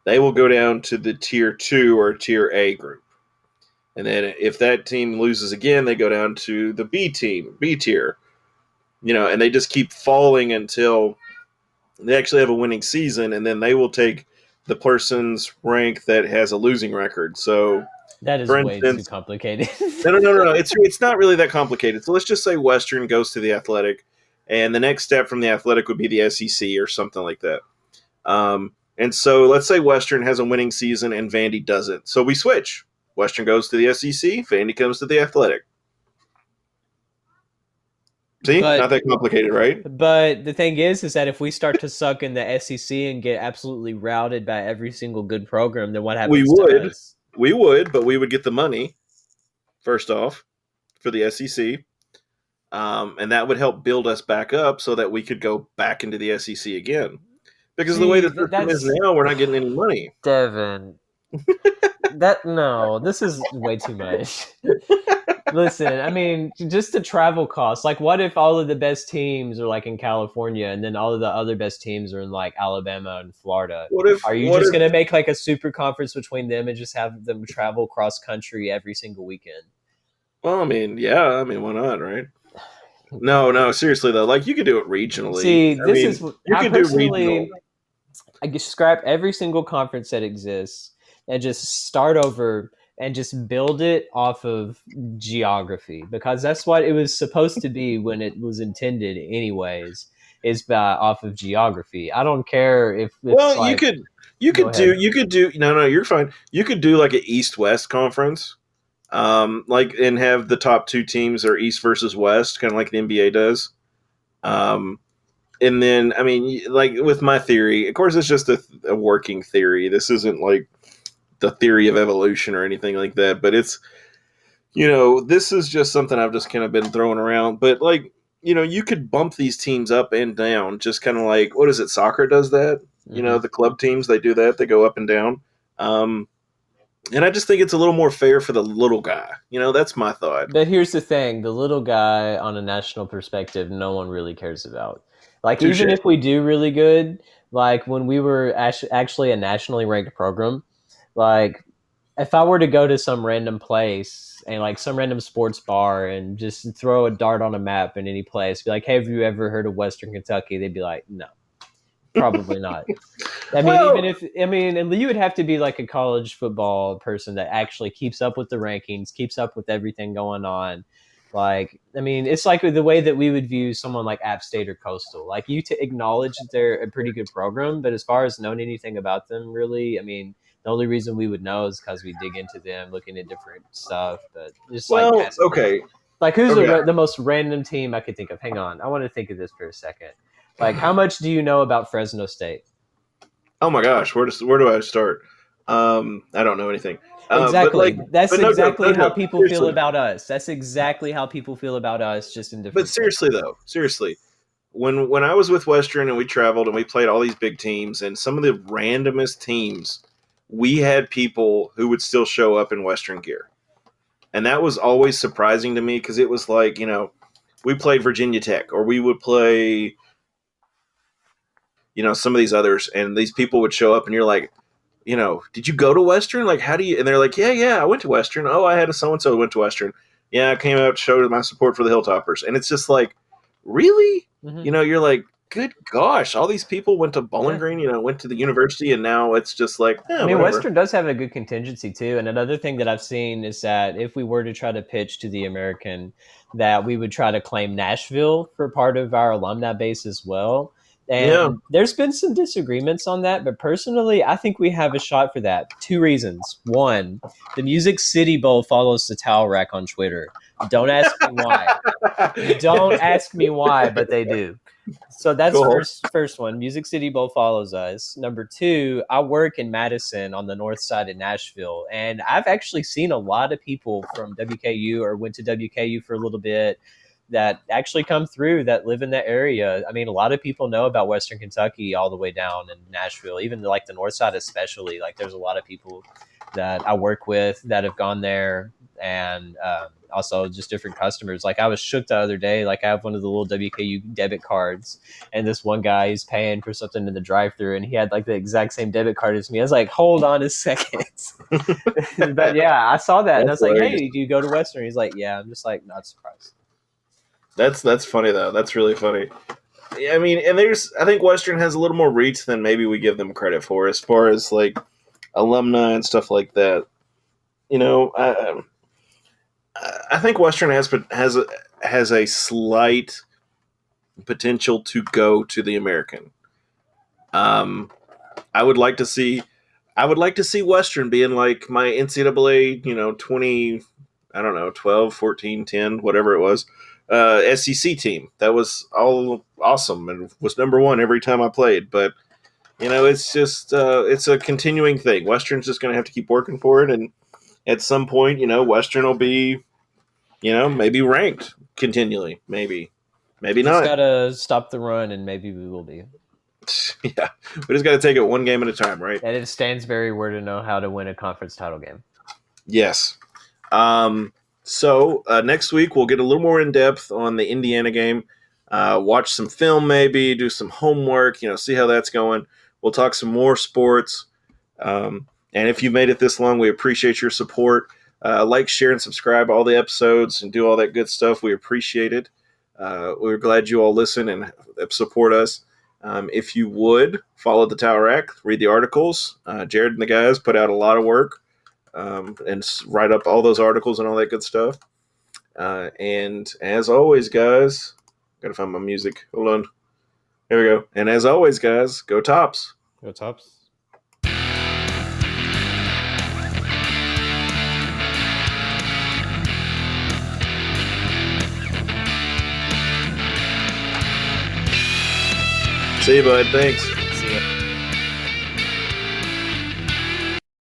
they will go down to the tier 2 or tier A group. And then if that team loses again, they go down to the B tier, and they just keep falling until they actually have a winning season, and then they will take the person's rank that has a losing record. So, That is for way too instance, complicated. no. It's not really that complicated. So let's just say Western goes to the Athletic, and the next step from the Athletic would be the SEC or something like that. And so let's say Western has a winning season and Vandy doesn't. So we switch. Western goes to the SEC, Vandy comes to the Athletic. See? Not that complicated, right? But the thing is that if we start to suck in the SEC and get absolutely routed by every single good program, then what happens to us? We would, but we would get the money, first off, for the SEC. And that would help build us back up so that we could go back into the SEC again. Because the way the system is now, we're not getting any money. Devin, this is way too much. Listen, I mean, just the travel costs. Like, what if all of the best teams are like in California, and then all of the other best teams are in like Alabama and Florida? Are you just going to make like a super conference between them and just have them travel cross country every single weekend? Well, I mean, yeah. I mean, why not, right? No, seriously though. Like, you could do it regionally. See, you could do regional. I could scrap every single conference that exists and just start over and just build it off of geography, because that's what it was supposed to be when it was intended anyways, is off of geography. I don't care if it's well, like, you could do no, you're fine. You could do like an East-West conference. And have the top 2 teams are East versus West, kind of like the NBA does. And then, I mean, like with my theory, of course, it's just a working theory. This isn't like the theory of evolution or anything like that, but it's, this is just something I've just kind of been throwing around. But like, you could bump these teams up and down, just kind of like, what is it? Soccer does that. Mm-hmm. The club teams, they do that. They go up and down. And I just think it's a little more fair for the little guy. That's my thought. But here's the thing: the little guy, on a national perspective, no one really cares about. Like, Touche. even if we do really good, like when we were actually a nationally ranked program, like if I were to go to some random place and like some random sports bar and just throw a dart on a map in any place, be like, "Hey, have you ever heard of Western Kentucky?" They'd be like, "No, probably not." And you would have to be like a college football person that actually keeps up with the rankings, keeps up with everything going on. Like, it's like the way that we would view someone like App State or Coastal. Like, you to acknowledge that they're a pretty good program, but as far as knowing anything about them, really, the only reason we would know is because we dig into them, looking at different stuff. But just okay. Like, who's the most random team I could think of? Hang on, I want to think of this for a second. Like, how much do you know about Fresno State? Oh my gosh, where do I start? I don't know anything. Exactly. That's exactly how people seriously. feel about us. That's exactly how people feel about us, just in different. But seriously, when I was with Western and we traveled and we played all these big teams and some of the randomest teams, we had people who would still show up in Western gear, and that was always surprising to me because it was like, we played Virginia Tech or we would play, some of these others, and these people would show up and you're like, did you go to Western? Like, how do you? And they're like, yeah, I went to Western. Oh, I had a so-and-so who went to Western. Yeah, I came out, showed my support for the Hilltoppers. And it's just like, really? Mm-hmm. You're like, good gosh, all these people went to Bowling Green, went to the university, and now it's just like, whatever. Western does have a good contingency too. And another thing that I've seen is that if we were to try to pitch to the American, that we would try to claim Nashville for part of our alumni base as well. And there's been some disagreements on that, but personally, I think we have a shot for that. 2 reasons. 1, the Music City Bowl follows the Towel Rack on Twitter. Don't ask me why. Don't ask me why, but they do. So that's cool. first one. Music City Bowl follows us. Number 2, I work in Madison on the north side of Nashville, and I've actually seen a lot of people from WKU or went to WKU for a little bit that actually come through that live in that area. A lot of people know about Western Kentucky all the way down in Nashville, even like the north side especially. Like, there's a lot of people that I work with that have gone there, and also just different customers. Like, I was shook the other day. Like, I have one of the little WKU debit cards, and this one guy is paying for something in the drive-thru, and he had like the exact same debit card as me. I was like, hold on a second. But yeah, I saw that, and I was like, hey, do you go to Western? He's like, yeah. I'm just like, not surprised. That's funny though. That's really funny. I think Western has a little more reach than maybe we give them credit for, as far as like alumni and stuff like that. I think Western has a slight potential to go to the American. I would like to see Western being like my NCAA, 20, I don't know, 12, 14, 10, whatever it was. SEC team that was all awesome and was number 1 every time I played, but it's just it's a continuing thing. Western's just going to have to keep working for it, and at some point, Western will be, maybe ranked continually, maybe not. Just gotta stop the run, and maybe we will be. Yeah, we just got to take it one game at a time, right? And it stands very word to know how to win a conference title game. Yes. So next week we'll get a little more in depth on the Indiana game. Watch some film, maybe do some homework. See how that's going. We'll talk some more sports. And if you've made it this long, we appreciate your support. Like, share, and subscribe all the episodes and do all that good stuff. We appreciate it. We're glad you all listen and support us. If you would follow the Towel Rack, read the articles. Jared and the guys put out a lot of work. And write up all those articles and all that good stuff. And as always, guys, gotta find my music. Hold on. Here we go. And as always, guys, go Tops. Go Tops. See you, bud. Thanks.